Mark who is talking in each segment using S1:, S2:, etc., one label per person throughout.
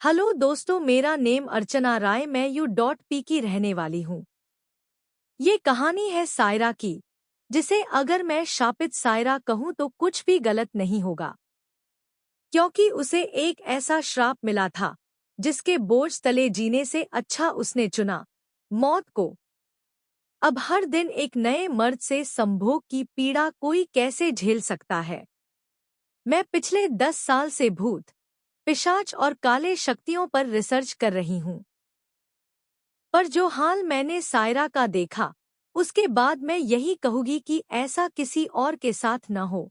S1: Hello दोस्तों, मेरा name अर्चना राय, मैं यू.पी की रहने वाली हूँ। ये कहानी है सायरा की, जिसे अगर मैं शापित सायरा कहूँ तो कुछ भी गलत नहीं होगा, क्योंकि उसे एक ऐसा श्राप मिला था जिसके बोझ तले जीने से अच्छा उसने चुना मौत को। अब हर दिन एक नए मर्द से संभोग की पीड़ा कोई कैसे झेल सकता है। मैं पिछले 10 साल से भूत, पिशाच और काले शक्तियों पर रिसर्च कर रही हूँ, पर जो हाल मैंने सायरा का देखा, उसके बाद मैं यही कहूँगी कि ऐसा किसी और के साथ न हो।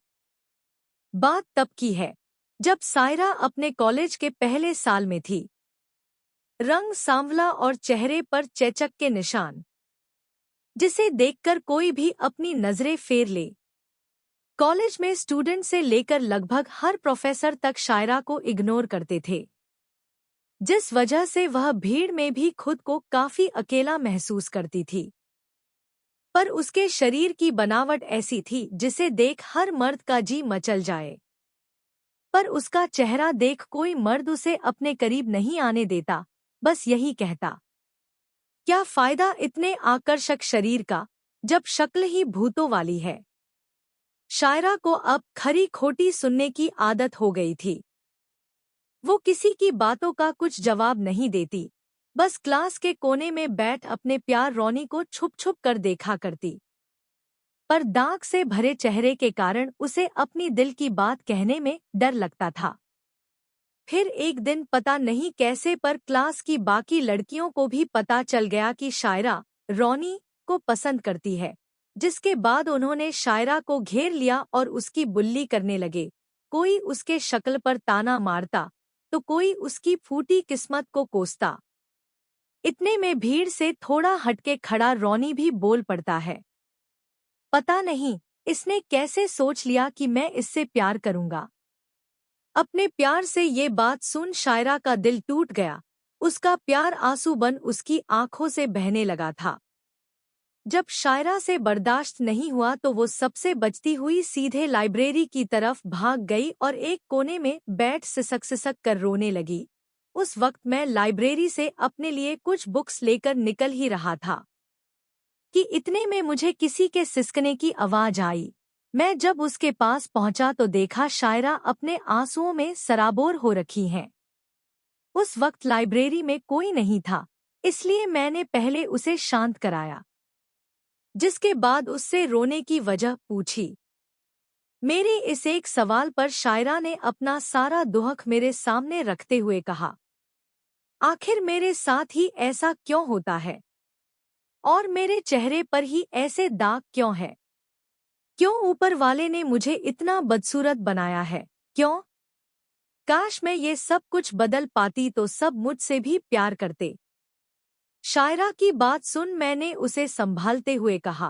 S1: बात तब की है जब सायरा अपने कॉलेज के पहले साल में थी। रंग सांवला और चेहरे पर चेचक के निशान, जिसे देखकर कोई भी अपनी नजरें फेर ले। कॉलेज में स्टूडेंट से लेकर लगभग हर प्रोफेसर तक सायरा को इग्नोर करते थे, जिस वजह से वह भीड़ में भी खुद को काफी अकेला महसूस करती थी। पर उसके शरीर की बनावट ऐसी थी जिसे देख हर मर्द का जी मचल जाए। पर उसका चेहरा देख कोई मर्द उसे अपने करीब नहीं आने देता, बस यही कहता, क्या फायदा इतने आकर्षक शरीर का जब शक्ल ही भूतों वाली है। शायरा को अब खरी खोटी सुनने की आदत हो गई थी। वो किसी की बातों का कुछ जवाब नहीं देती, बस क्लास के कोने में बैठ अपने प्यार रोनी को छुप छुप कर देखा करती। पर दाग से भरे चेहरे के कारण उसे अपनी दिल की बात कहने में डर लगता था। फिर एक दिन पता नहीं कैसे पर क्लास की बाकी लड़कियों को भी पता चल गया कि शायरा रोनी को पसंद करती है, जिसके बाद उन्होंने शायरा को घेर लिया और उसकी बुल्ली करने लगे। कोई उसके शक्ल पर ताना मारता तो कोई उसकी फूटी किस्मत को कोसता। इतने में भीड़ से थोड़ा हटके खड़ा रोनी भी बोल पड़ता है, पता नहीं इसने कैसे सोच लिया कि मैं इससे प्यार करूंगा। अपने प्यार से ये बात सुन शायरा का दिल टूट गया। उसका प्यार आंसू बन उसकी आंखों से बहने लगा था। जब शायरा से बर्दाश्त नहीं हुआ तो वो सबसे बचती हुई सीधे लाइब्रेरी की तरफ भाग गई और एक कोने में बैठ सिसक सिसक कर रोने लगी। उस वक्त मैं लाइब्रेरी से अपने लिए कुछ बुक्स लेकर निकल ही रहा था कि इतने में मुझे किसी के सिसकने की आवाज आई। मैं जब उसके पास पहुंचा तो देखा शायरा अपने आंसुओं में सराबोर हो रखी हैं। उस वक्त लाइब्रेरी में कोई नहीं था, इसलिए मैंने पहले उसे शांत कराया, जिसके बाद उससे रोने की वजह पूछी। मेरे इस एक सवाल पर शायरा ने अपना सारा दुख मेरे सामने रखते हुए कहा, आखिर मेरे साथ ही ऐसा क्यों होता है और मेरे चेहरे पर ही ऐसे दाग क्यों है? क्यों ऊपर वाले ने मुझे इतना बदसूरत बनाया है? क्यों? काश मैं ये सब कुछ बदल पाती तो सब मुझसे भी प्यार करते। शायरा की बात सुन मैंने उसे संभालते हुए कहा,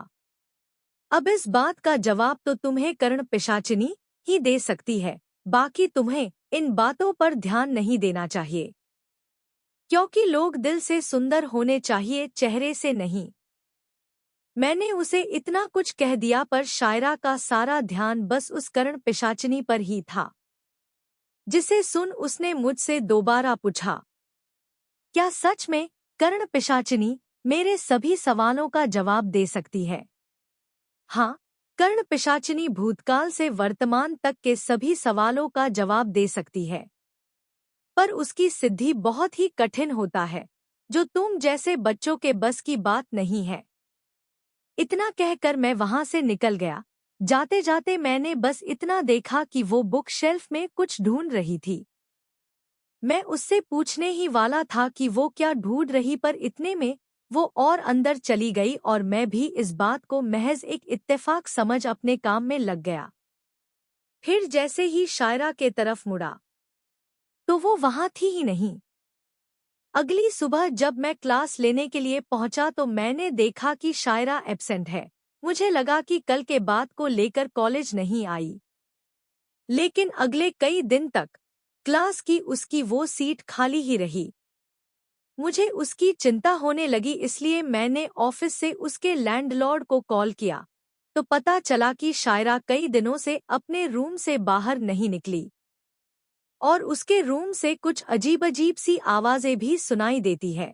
S1: अब इस बात का जवाब तो तुम्हें कर्ण पिशाचिनी ही दे सकती है, बाकी तुम्हें इन बातों पर ध्यान नहीं देना चाहिए, क्योंकि लोग दिल से सुंदर होने चाहिए, चेहरे से नहीं। मैंने उसे इतना कुछ कह दिया पर शायरा का सारा ध्यान बस उस कर्ण पिशाचिनी पर ही था, जिसे सुन उसने मुझसे दोबारा पूछा, क्या सच में कर्ण पिशाचिनी मेरे सभी सवालों का जवाब दे सकती है? हाँ, कर्ण पिशाचिनी भूतकाल से वर्तमान तक के सभी सवालों का जवाब दे सकती है, पर उसकी सिद्धि बहुत ही कठिन होता है, जो तुम जैसे बच्चों के बस की बात नहीं है। इतना कहकर मैं वहां से निकल गया। जाते जाते मैंने बस इतना देखा कि वो बुक शेल्फ में कुछ ढूंढ रही थी। मैं उससे पूछने ही वाला था कि वो क्या ढूंढ रही, पर इतने में वो और अंदर चली गई और मैं भी इस बात को महज एक इत्तेफाक समझ अपने काम में लग गया। फिर जैसे ही शायरा के तरफ मुड़ा तो वो वहां थी ही नहीं। अगली सुबह जब मैं क्लास लेने के लिए पहुंचा तो मैंने देखा कि शायरा एब्सेंट है। मुझे लगा कि कल के बात को लेकर कॉलेज नहीं आई, लेकिन अगले कई दिन तक क्लास की उसकी वो सीट खाली ही रही। मुझे उसकी चिंता होने लगी, इसलिए मैंने ऑफिस से उसके लैंडलॉर्ड को कॉल किया तो पता चला कि शायरा कई दिनों से अपने रूम से बाहर नहीं निकली और उसके रूम से कुछ अजीब अजीब सी आवाजें भी सुनाई देती है।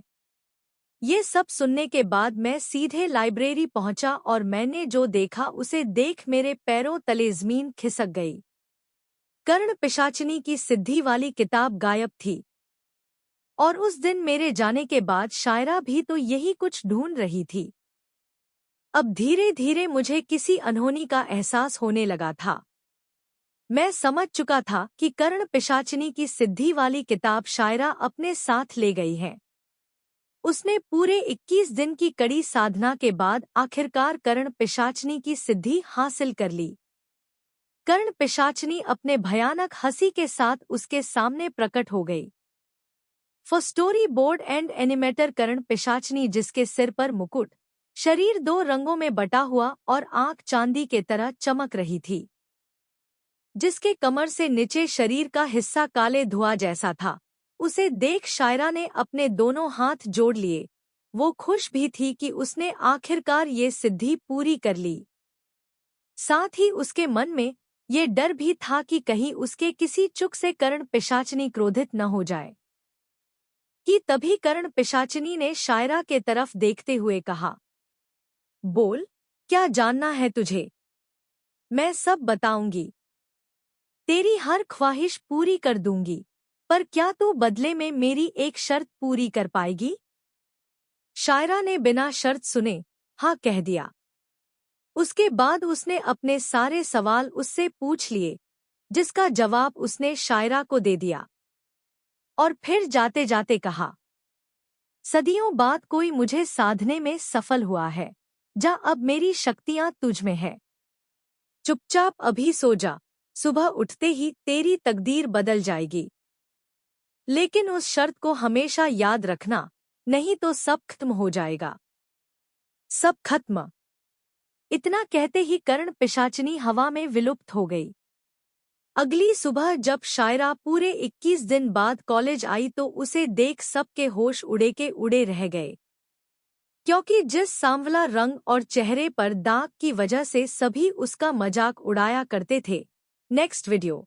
S1: ये सब सुनने के बाद मैं सीधे लाइब्रेरी पहुंचा और मैंने जो देखा उसे देख मेरे पैरों तले जमीन खिसक गई। कर्ण पिशाचिनी की सिद्धि वाली किताब गायब थी। और उस दिन मेरे जाने के बाद शायरा भी तो यही कुछ ढूंढ रही थी। अब धीरे धीरे मुझे किसी अनहोनी का एहसास होने लगा था। मैं समझ चुका था कि कर्ण पिशाचिनी की सिद्धि वाली किताब शायरा अपने साथ ले गई है। उसने पूरे 21 दिन की कड़ी साधना के बाद आखिरकार कर्ण पिशाचिनी की सिद्धि हासिल कर ली। कर्ण पिशाचिनी अपने भयानक हंसी के साथ उसके सामने प्रकट हो गई। For storyboard and animator Karna Pishachini, जिसके सिर पर मुकुट, शरीर 2 रंगों में बटा हुआ और आंख चांदी के तरह चमक रही थी, जिसके कमर से नीचे शरीर का हिस्सा काले धुआं जैसा था। उसे देख शायरा ने अपने दोनों हाथ जोड़ लिए। वो खुश भी थी कि उसने आखिरकार ये सिद्धि पूरी कर ली। साथ ही उसके मन में ये डर भी था कि कहीं उसके किसी चूक से कर्ण पिशाचिनी क्रोधित न हो जाए। कि तभी कर्ण पिशाचिनी ने शायरा के तरफ देखते हुए कहा, बोल, क्या जानना है तुझे? मैं सब बताऊंगी। तेरी हर ख्वाहिश पूरी कर दूंगी, पर क्या तू बदले में मेरी एक शर्त पूरी कर पाएगी? शायरा ने बिना शर्त सुने हाँ कह दिया। उसके बाद उसने अपने सारे सवाल उससे पूछ लिए, जिसका जवाब उसने शायरा को दे दिया। और फिर जाते जाते कहा, सदियों बाद कोई मुझे साधने में सफल हुआ है। जा, अब मेरी शक्तियां तुझ में है। चुपचाप अभी सो जा, सुबह उठते ही तेरी तकदीर बदल जाएगी। लेकिन उस शर्त को हमेशा याद रखना, नहीं तो सब खत्म हो जाएगा। सब खत्म। इतना कहते ही कर्ण पिशाचिनी हवा में विलुप्त हो गई। अगली सुबह जब शायरा पूरे 21 दिन बाद कॉलेज आई तो उसे देख सबके होश उड़े के उड़े रह गए, क्योंकि जिस सांवला रंग और चेहरे पर दाग की वजह से सभी उसका मजाक उड़ाया करते थे। Next video.